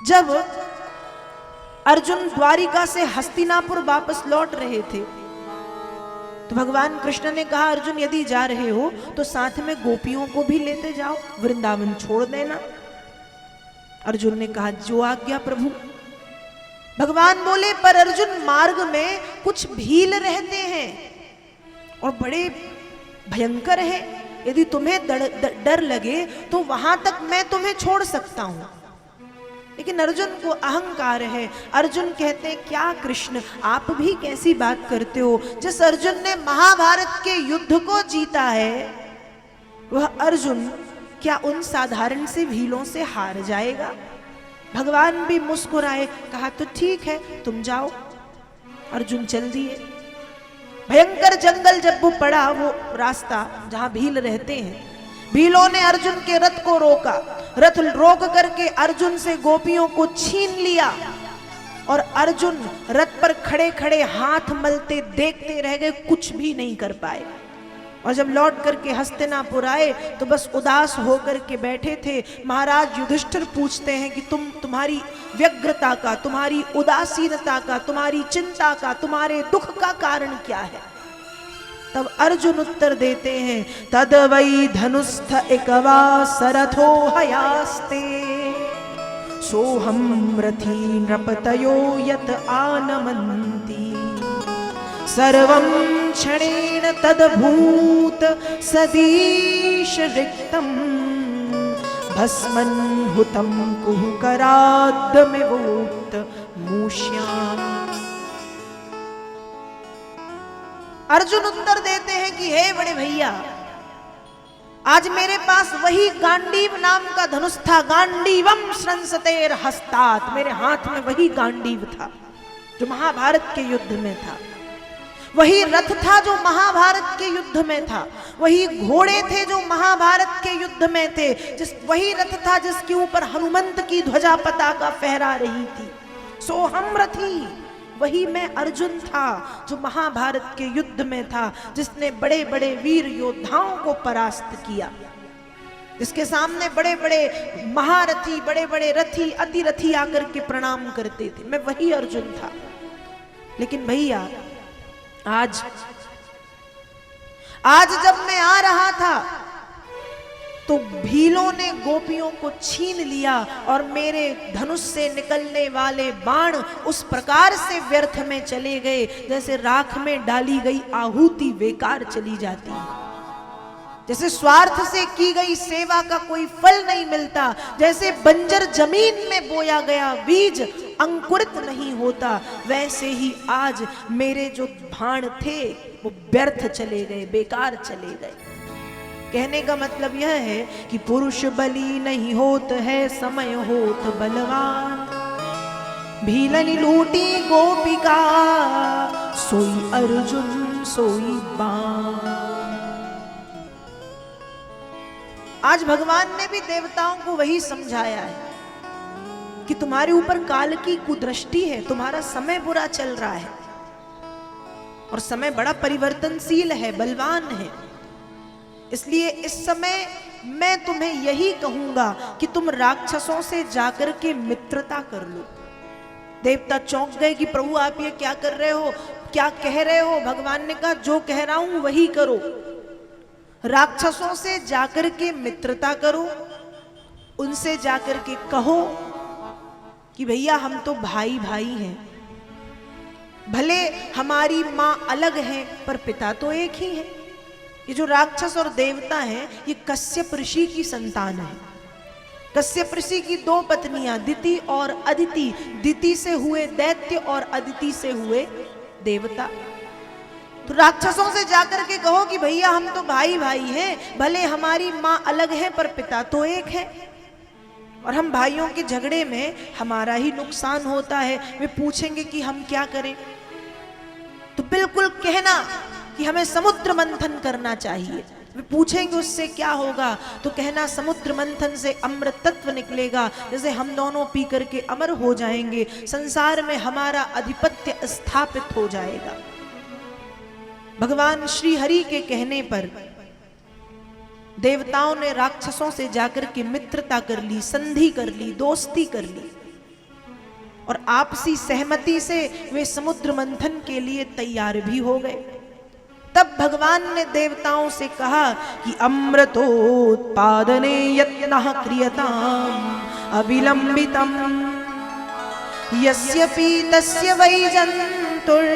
जब अर्जुन द्वारिका से हस्तिनापुर वापस लौट रहे थे तो भगवान कृष्ण ने कहा, अर्जुन यदि जा रहे हो तो साथ में गोपियों को भी लेते जाओ, वृंदावन छोड़ देना। अर्जुन ने कहा, जो आज्ञा प्रभु। भगवान बोले, पर अर्जुन मार्ग में कुछ भील रहते हैं और बड़े भयंकर है, यदि तुम्हें डर लगे तो वहां तक मैं तुम्हें छोड़ सकता हूं। लेकिन अर्जुन को अहंकार है। अर्जुन कहते हैं, क्या कृष्ण आप भी कैसी बात करते हो? जिस अर्जुन ने महाभारत के युद्ध को जीता है, वह अर्जुन क्या उन साधारण से भीलों से हार जाएगा? भगवान भी मुस्कुराए, कहा तो ठीक है तुम जाओ। अर्जुन चल दिए। भयंकर जंगल जब वो पड़ा, वो रास्ता जहां भील रहते हैं, भीलों ने अर्जुन के रथ को रोका। रथ रोक करके अर्जुन से गोपियों को छीन लिया और अर्जुन रथ पर खड़े खड़े हाथ मलते देखते रह गए, कुछ भी नहीं कर पाए। और जब लौट करके हस्तिनापुर आए तो बस उदास होकर के बैठे थे। महाराज युधिष्ठिर पूछते हैं कि तुम्हारी व्यग्रता का, तुम्हारी उदासीनता का, तुम्हारी चिंता का, तुम्हारे दुख का कारण क्या है? तब अर्जुन उत्तर देते हैं, तद वै धनुस्थ एकवा सरथो हयास्ते सोहम रथी नृपतयो यत आनमन्ति सर्वं क्षणेन तदभूत सदीश रिक्तम भस्मन् हुतं कुहकराद्दमिवोक्त मूष्याम्। अर्जुन उत्तर देते हैं कि हे बड़े भैया, आज मेरे पास वही गांडीव नाम का धनुष था, गांडीवम श्रंसतेर हस्तात, मेरे हाथ में वही गांडीव था जो महाभारत के युद्ध में था। वही रथ था जो महाभारत के युद्ध में था। वही घोड़े थे जो महाभारत के युद्ध में थे। वही रथ था जिसके ऊपर हनुमंत की ध्वजा पताका फहरा रही थी। सोहम रथी, वही मैं अर्जुन था जो महाभारत के युद्ध में था, जिसने बड़े बड़े वीर योद्धाओं को परास्त किया, जिसके सामने बड़े बड़े महारथी, बड़े बड़े रथी, अतिरथी आकर के प्रणाम करते थे। मैं वही अर्जुन था। लेकिन भैया आज जब मैं आ रहा था तो भीलों ने गोपियों को छीन लिया और मेरे धनुष से निकलने वाले बाण उस प्रकार से व्यर्थ में चले गए जैसे राख में डाली गई आहुति बेकार चली जाती है, जैसे स्वार्थ से की गई सेवा का कोई फल नहीं मिलता, जैसे बंजर जमीन में बोया गया बीज अंकुरित नहीं होता, वैसे ही आज मेरे जो बाण थे वो व्यर्थ चले गए, बेकार चले गए। कहने का मतलब यह है कि पुरुष बली नहीं होत है, समय होत बलवान। भीलनी लूटी गोपिका, सोई अर्जुन सोई बाण। आज भगवान ने भी देवताओं को वही समझाया है कि तुम्हारे ऊपर काल की कुदृष्टि है, तुम्हारा समय बुरा चल रहा है और समय बड़ा परिवर्तनशील है, बलवान है। इसलिए इस समय मैं तुम्हें यही कहूंगा कि तुम राक्षसों से जाकर के मित्रता कर लो। देवता चौंक गए कि प्रभु आप ये क्या कर रहे हो, क्या कह रहे हो? भगवान ने कहा, जो कह रहा हूं वही करो। राक्षसों से जाकर के मित्रता करो, उनसे जाकर के कहो कि भैया हम तो भाई भाई हैं, भले हमारी मां अलग है पर पिता तो एक ही है। ये जो राक्षस और देवता हैं ये कश्यप ऋषि की संतान है। कश्यप ऋषि की दो पत्नियां दिति और अदिति, दिति से हुए दैत्य और अदिति से हुए देवता। तो राक्षसों से जाकर के कहो कि भैया हम तो भाई भाई हैं, भले हमारी मां अलग है पर पिता तो एक है, और हम भाइयों के झगड़े में हमारा ही नुकसान होता है। वे पूछेंगे कि हम क्या करें, तो बिल्कुल कहना कि हमें समुद्र मंथन करना चाहिए। वे पूछेंगे उससे क्या होगा, तो कहना समुद्र मंथन से अमृत तत्व निकलेगा, जैसे हम दोनों पी करके अमर हो जाएंगे, संसार में हमारा अधिपत्य स्थापित हो जाएगा। भगवान श्री हरि के कहने पर देवताओं ने राक्षसों से जाकर के मित्रता कर ली, संधि कर ली, दोस्ती कर ली। और आपसी सहमति से वे समुद्र मंथन के लिए तैयार भी हो गए। तब भगवान ने देवताओं से कहा कि अमृतोत्पादने यत्नः क्रियताम् अविलंबितम् यस्य पीतस्य वै जन्तुर्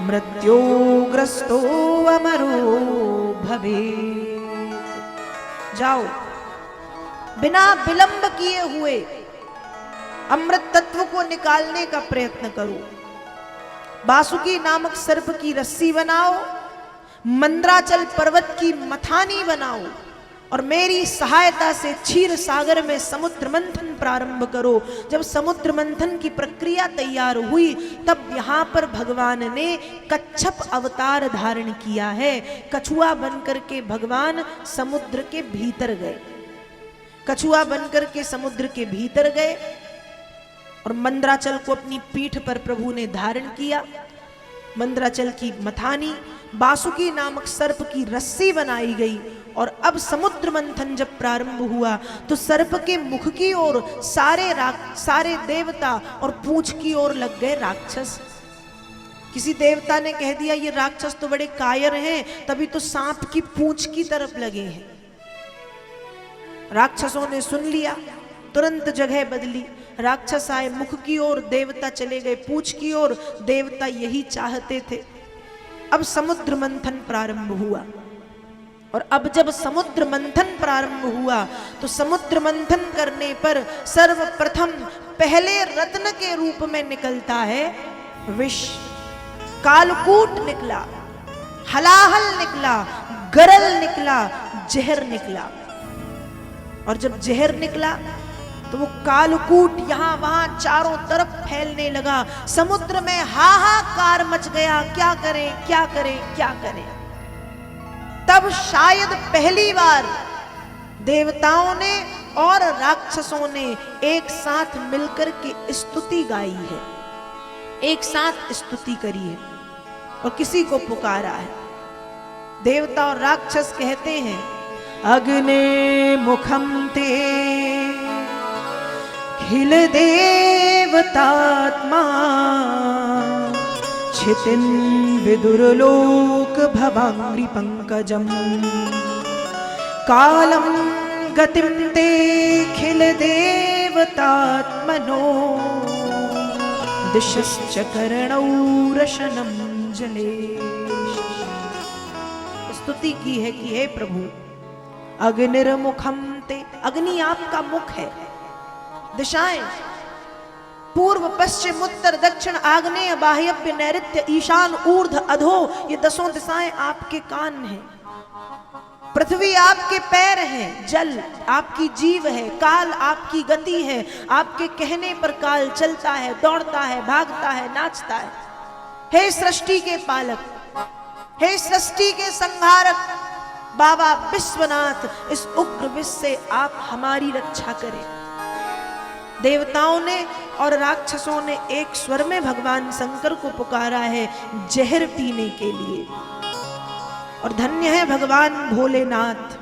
मृत्योग्रस्तो अमरो भवेत्। जाओ, बिना विलंब किए हुए अमृत तत्व को निकालने का प्रयत्न करो। बासुकी नामक सर्प की रस्सी बनाओ, मंद्राचल पर्वत की मथानी बनाओ और मेरी सहायता से क्षीर सागर में समुद्र मंथन प्रारंभ करो। जब समुद्र मंथन की प्रक्रिया तैयार हुई तब यहाँ पर भगवान ने कच्छप अवतार धारण किया है। कछुआ बनकर के भगवान समुद्र के भीतर गए, कछुआ बनकर के समुद्र के भीतर गए और मंद्राचल को अपनी पीठ पर प्रभु ने धारण किया। मंद्राचल की मथानी बासुकी नामक सर्प की रस्सी बनाई गई और अब समुद्र मंथन जब प्रारंभ हुआ तो सर्प के मुख की ओर सारे देवता और पूंछ की ओर लग गए राक्षस। किसी देवता ने कह दिया ये राक्षस तो बड़े कायर हैं, तभी तो सांप की पूंछ की तरफ लगे हैं। राक्षसों ने सुन लिया, तुरंत जगह बदली, राक्षस आए मुख की ओर, देवता चले गए पूंछ की ओर। देवता यही चाहते थे। अब समुद्र मंथन प्रारंभ हुआ और अब जब समुद्र मंथन प्रारंभ हुआ तो समुद्र मंथन करने पर सर्वप्रथम पहले रत्न के रूप में निकलता है विष। कालकूट निकला, हलाहल निकला, गरल निकला, जहर निकला। और जब जहर निकला तो वो कालकूट यहां वहां चारों तरफ फैलने लगा। समुद्र में हाहाकार मच गया, क्या करें क्या करें क्या करें। तब शायद पहली बार देवताओं ने और राक्षसों ने एक साथ मिलकर के स्तुति गाई है, एक साथ स्तुति करी है और किसी को पुकारा है। देवता और राक्षस कहते हैं अग्ने मुखम ते खिल देवतात्मा छितिन विदुरलोक भवांग्रि पंकजम कालम गतिम ते खिल देवतात्मनो दिशश्च कर्णौ रशनम जलेश। स्तुति की है कि हे प्रभु अग्निर्मुखम ते, अग्नि आपका मुख है। दिशाएं पूर्व पश्चिम उत्तर दक्षिण आग्नेय बाह्यभ्य नैऋत्य ईशान ऊर्ध्व अधो, ये 10 दिशाएं आपके कान हैं। पृथ्वी आपके पैर हैं, जल आपकी जीव है, काल आपकी गति है। आपके कहने पर काल चलता है, दौड़ता है, भागता है, नाचता है। हे सृष्टि के पालक, हे सृष्टि के संहारक बाबा विश्वनाथ, इस उग्र विष से आप हमारी रक्षा करें। देवताओं ने और राक्षसों ने एक स्वर में भगवान शंकर को पुकारा है जहर पीने के लिए। और धन्य है भगवान भोलेनाथ,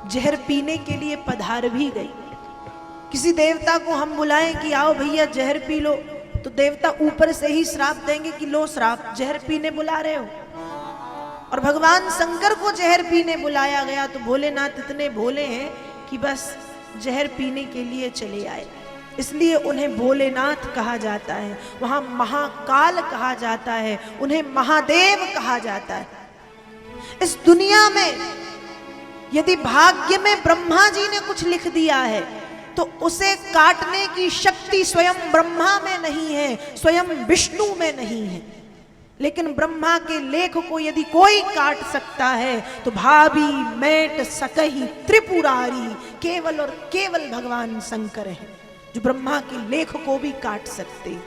जहर पीने के लिए पधार भी गई। किसी देवता को हम बुलाएं कि आओ भैया जहर पी लो, तो देवता ऊपर से ही श्राप देंगे कि लो श्राप, जहर पीने बुला रहे हो। और भगवान शंकर को जहर पीने बुलाया गया तो भोलेनाथ इतने भोले हैं कि बस जहर पीने के लिए चले आए। इसलिए उन्हें भोलेनाथ कहा जाता है, वहां महाकाल कहा जाता है, उन्हें महादेव कहा जाता है। इस दुनिया में यदि भाग्य में ब्रह्मा जी ने कुछ लिख दिया है तो उसे काटने की शक्ति स्वयं ब्रह्मा में नहीं है, स्वयं विष्णु में नहीं है। लेकिन ब्रह्मा के लेख को यदि कोई काट सकता है तो भाभी मेट सकही त्रिपुरारी, केवल और केवल भगवान शंकर है जो ब्रह्मा के लेख को भी काट सकते।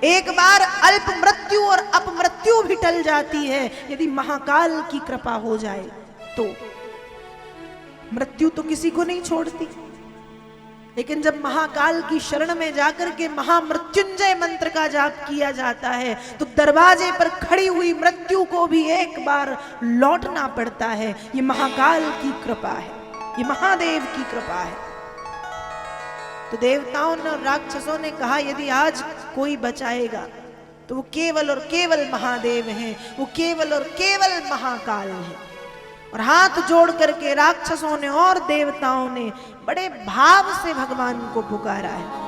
एक बार अल्प मृत्यु और अपमृत्यु भी टल जाती है यदि महाकाल की कृपा हो जाए तो। मृत्यु तो किसी को नहीं छोड़ती, लेकिन जब महाकाल की शरण में जाकर के महामृत्युंजय मंत्र का जाप किया जाता है तो दरवाजे पर खड़ी हुई मृत्यु को भी एक बार लौटना पड़ता है। ये महाकाल की कृपा है, ये महादेव की कृपा है। तो देवताओं ने और राक्षसों ने कहा यदि आज कोई बचाएगा तो वो केवल और केवल महादेव हैं, वो केवल और केवल महाकाल हैं। और हाथ जोड़ करके राक्षसों ने और देवताओं ने बड़े भाव से भगवान को पुकारा है।